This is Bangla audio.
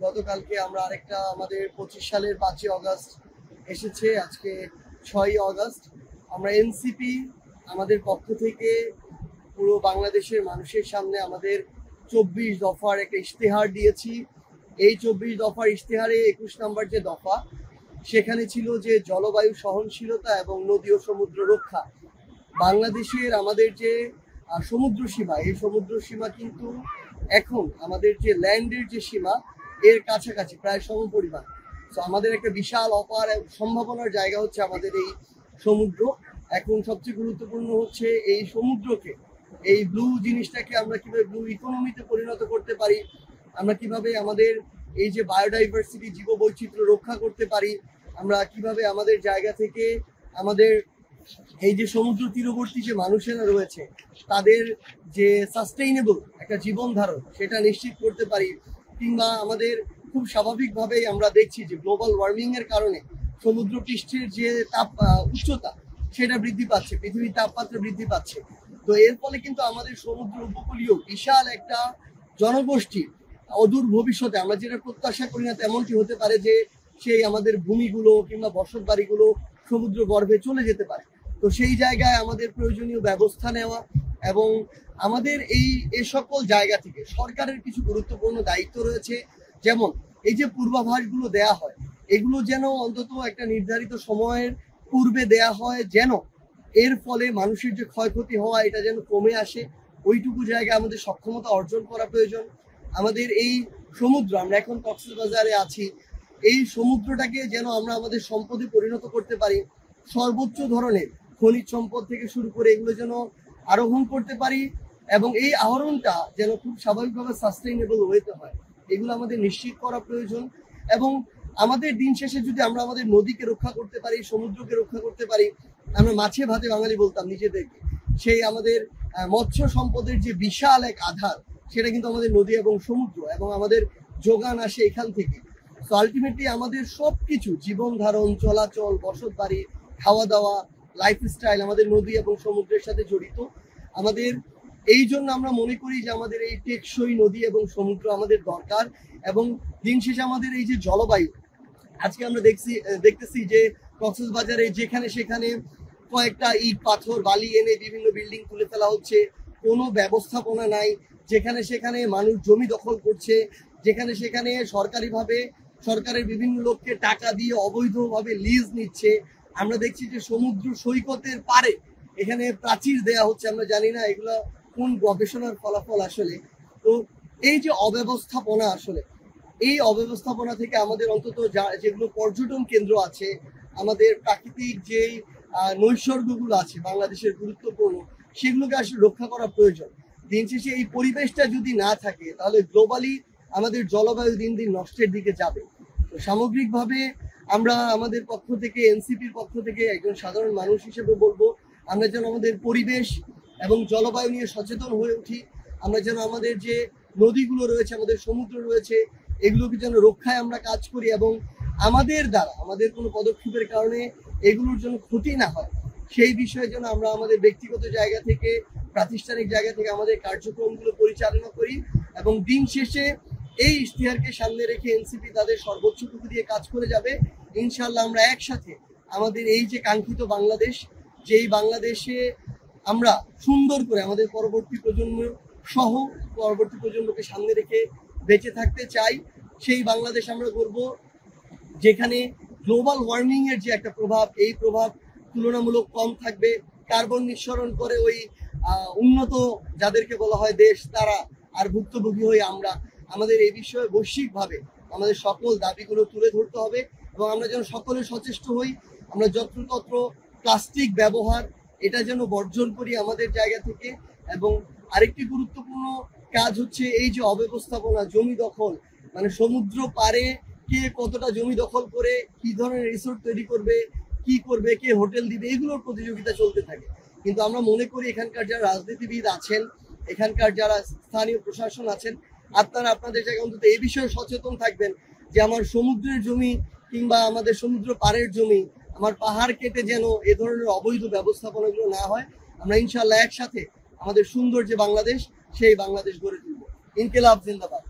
গতকালকে আমরা আরেকটা আমাদের 25 সালের 5ই অগাস্ট এসেছে, আজকে 6ই অগাস্ট। আমরা এনসিপি আমাদের পক্ষ থেকে পুরো বাংলাদেশের মানুষের সামনে আমাদের 24 দফার একটা ইশতেহার দিয়েছি। এই 24 দফার ইশতেহারে 21 নম্বর যে দফা, সেখানে ছিল যে জলবায়ু সহনশীলতা এবং নদী ও সমুদ্র রক্ষা। বাংলাদেশের আমাদের যে সমুদ্র সীমা, এই সমুদ্র সীমা কিন্তু এখন আমাদের যে ল্যান্ডের যে সীমা এর কাছাকাছি প্রায় সমপরিমাণ। তো আমাদের একটা বিশাল অপার সম্ভাবনার জায়গা হচ্ছে আমাদের এই সমুদ্র। এখন সবচেয়ে গুরুত্বপূর্ণ হচ্ছে এই সমুদ্রকে, এই ব্লু জিনিসটাকে আমরা কিভাবে ব্লু ইকোনমিতে পরিণত করতে পারি, আমরা কিভাবে আমাদের এই যে বায়োডাইভার্সিটি জীববৈচিত্র্য রক্ষা করতে পারি, আমরা কিভাবে আমাদের জায়গা থেকে আমাদের এই যে সমুদ্র তীরবর্তী যে মানুষেরা রয়েছে তাদের যে সাস্টেইনেবল একটা জীবন ধারণ সেটা নিশ্চিত করতে পারি। কিংবা আমাদের খুব স্বাভাবিকভাবেই আমরা দেখছি যে গ্লোবাল ওয়ার্মিং এর কারণে সমুদ্র পৃষ্ঠের যে উচ্চতা সেটা বৃদ্ধি পাচ্ছে, পৃথিবীর তাপমাত্রা বৃদ্ধি পাচ্ছে। তো এর ফলে কিন্তু আমাদের সমুদ্র উপকূলীয় বিশাল একটা জনগোষ্ঠী অদূর ভবিষ্যতে, আমরা যেটা প্রত্যাশা করি না তেমনটি হতে পারে যে সেই আমাদের ভূমিগুলো কিংবা বসত বাড়িগুলো সমুদ্র গর্ভে চলে যেতে পারে। তো সেই জায়গায় আমাদের প্রয়োজনীয় ব্যবস্থা নেওয়া এবং আমাদের এই সকল জায়গা থেকে সরকারের কিছু গুরুত্বপূর্ণ দায়িত্ব রয়েছে। যেমন এই যে পূর্বাভাসগুলো দেয়া হয়, এগুলো যেন অন্তত একটা নির্ধারিত সময়ের পূর্বে দেয়া হয়, যেন এর ফলে মানুষের যে ক্ষয়ক্ষতি হওয়া এটা যেন কমে আসে। ওইটুকু জায়গায় আমাদের সক্ষমতা অর্জন করা প্রয়োজন। আমাদের এই সমুদ্র, আমরা এখন কক্সবাজারে আছি, এই সমুদ্রটাকে যেন আমরা আমাদের সম্পদে পরিণত করতে পারি। সর্বোচ্চ ধরনের খনিজ সম্পদ থেকে শুরু করে এগুলো যেন আরোহণ করতে পারি এবং এই আহরণটা যেন খুব স্বাভাবিকভাবে সাস্টেইনেবল ওয়েতে হয়, এগুলো আমাদের নিশ্চিত করা প্রয়োজন। এবং আমাদের দিন শেষে যদি আমরা আমাদের নদীকে রক্ষা করতে পারি, সমুদ্রকে রক্ষা করতে পারি, আমরা মাছে ভাতে বাঙালি বলতাম নিজেদেরকে, সেই আমাদের মৎস্য সম্পদের যে বিশাল এক আধার সেটা কিন্তু আমাদের নদী এবং সমুদ্র, এবং আমাদের যোগান আসে এখান থেকে। তো আলটিমেটলি আমাদের সবকিছু জীবন ধারণ, চলাচল, বসত বাড়ি, খাওয়া দাওয়া, লাইফস্টাইল আমাদের নদী এবং সমুদ্রের সাথে জড়িত। আমাদের এই জন্য আমরা মনে করি যে আমাদের এই টেকসই নদী এবং সমুদ্র আমাদের দরকার। এবং দিন শেষে আমাদের এই যে জলবায়ু, আজকে আমরা দেখতেছি যে কক্সবাজারে যেখানে সেখানে কয়েকটা ইট পাথর বালি এনে বিভিন্ন বিল্ডিং তুলে ফেলা হচ্ছে, কোনো ব্যবস্থাপনা নাই। যেখানে সেখানে মানুষ জমি দখল করছে, যেখানে সেখানে সরকারিভাবে সরকারের বিভিন্ন লোককে টাকা দিয়ে অবৈধভাবে লিজ নিচ্ছে। আমরা দেখছি যে সমুদ্র সৈকতের পারে এখানে প্রাচীর দেয়া হচ্ছে, আমরা জানি না এগুলো কোন গবেষণার ফলাফল আসলে। তো এই যে অব্যবস্থাপনা, আসলে এই অব্যবস্থাপনা থেকে আমাদের অন্তত যেগুলো পর্যটন কেন্দ্র আছে, আমাদের প্রাকৃতিক যেই নৈসর্গগুলো আছে বাংলাদেশের গুরুত্বপূর্ণ, সেগুলোকে আসলে রক্ষা করা প্রয়োজন। দিন শেষে এই পরিবেশটা যদি না থাকে তাহলে গ্লোবালি আমাদের জলবায়ু দিন দিন নষ্টের দিকে যাবে। তো সামগ্রিকভাবে আমরা আমাদের পক্ষ থেকে, এনসিপির পক্ষ থেকে একজন সাধারণ মানুষ হিসেবে বলবো, আমরা যেন আমাদের পরিবেশ এবং জলবায়ু নিয়ে সচেতন হয়ে উঠি। আমরা যেন আমাদের যে নদীগুলো রয়েছে, আমাদের সমুদ্র রয়েছে, এগুলোকে যেন রক্ষায় আমরা কাজ করি এবং আমাদের দ্বারা আমাদের কোনো পদক্ষেপের কারণে এগুলোর জন্য ক্ষতি না হয়, সেই বিষয়ে যেন আমরা আমাদের ব্যক্তিগত জায়গা থেকে, প্রাতিষ্ঠানিক জায়গা থেকে আমাদের কার্যক্রমগুলো পরিচালনা করি। এবং দিন শেষে এই ইশতেহারকে সামনে রেখে এনসিপি তাদের সর্বোচ্চটুকু দিয়ে কাজ করে যাবে। ইনশাল্লাহ আমরা একসাথে আমাদের এই যে কাঙ্ক্ষিত বাংলাদেশ, যেই বাংলাদেশে আমরা সুন্দর করে আমাদের পরবর্তী প্রজন্ম সহ পরবর্তী প্রজন্মকে সামনে রেখে বেঁচে থাকতে চাই, সেই বাংলাদেশ আমরা করব যেখানে গ্লোবাল ওয়ার্মিং এর যে একটা প্রভাব, এই প্রভাব তুলনামূলক কম থাকবে। কার্বন নিঃসরণ করে ওই উন্নত যাদেরকে বলা হয় দেশ, তারা আর ভুক্তভোগী হয়ে আমরা। আমাদের এই বিষয়ে বৈশ্বিকভাবে আমাদের সকল দাবিগুলো তুলে ধরতে হবে এবং আমরা যেন সকলে সচেষ্ট হই। আমরা যত্রতত্র প্লাস্টিক ব্যবহার এটা যেন বর্জন করি আমাদের জায়গা থেকে। এবং আরেকটি গুরুত্বপূর্ণ কাজ হচ্ছে এই যে অব্যবস্থাপনা, জমি দখল, মানে সমুদ্র পারে কে কতটা জমি দখল করে কি ধরনের রিসোর্ট তৈরি করবে, কি করবে, কে হোটেল দিবে, এগুলোর প্রতিযোগিতা চলতে থাকে। কিন্তু আমরা মনে করি এখানকার যারা রাজনীতিবিদ আছেন, এখানকার যারা স্থানীয় প্রশাসন আছেন, আপনারা আপনাদের জায়গায় অন্তত এই বিষয়ে সচেতন থাকবেন যে আমার সমুদ্রের জমি কিংবা আমাদের সমুদ্র পাড়ের জমি, আমার পাহাড় কেটে যেন এ ধরনের অবৈধ ব্যবস্থাপনাগুলো না হয়। আমরা ইনশাল্লাহ একসাথে আমাদের সুন্দর যে বাংলাদেশ, সেই বাংলাদেশ গড়ে তুলব। ইনকিলাব জিন্দাবাদ।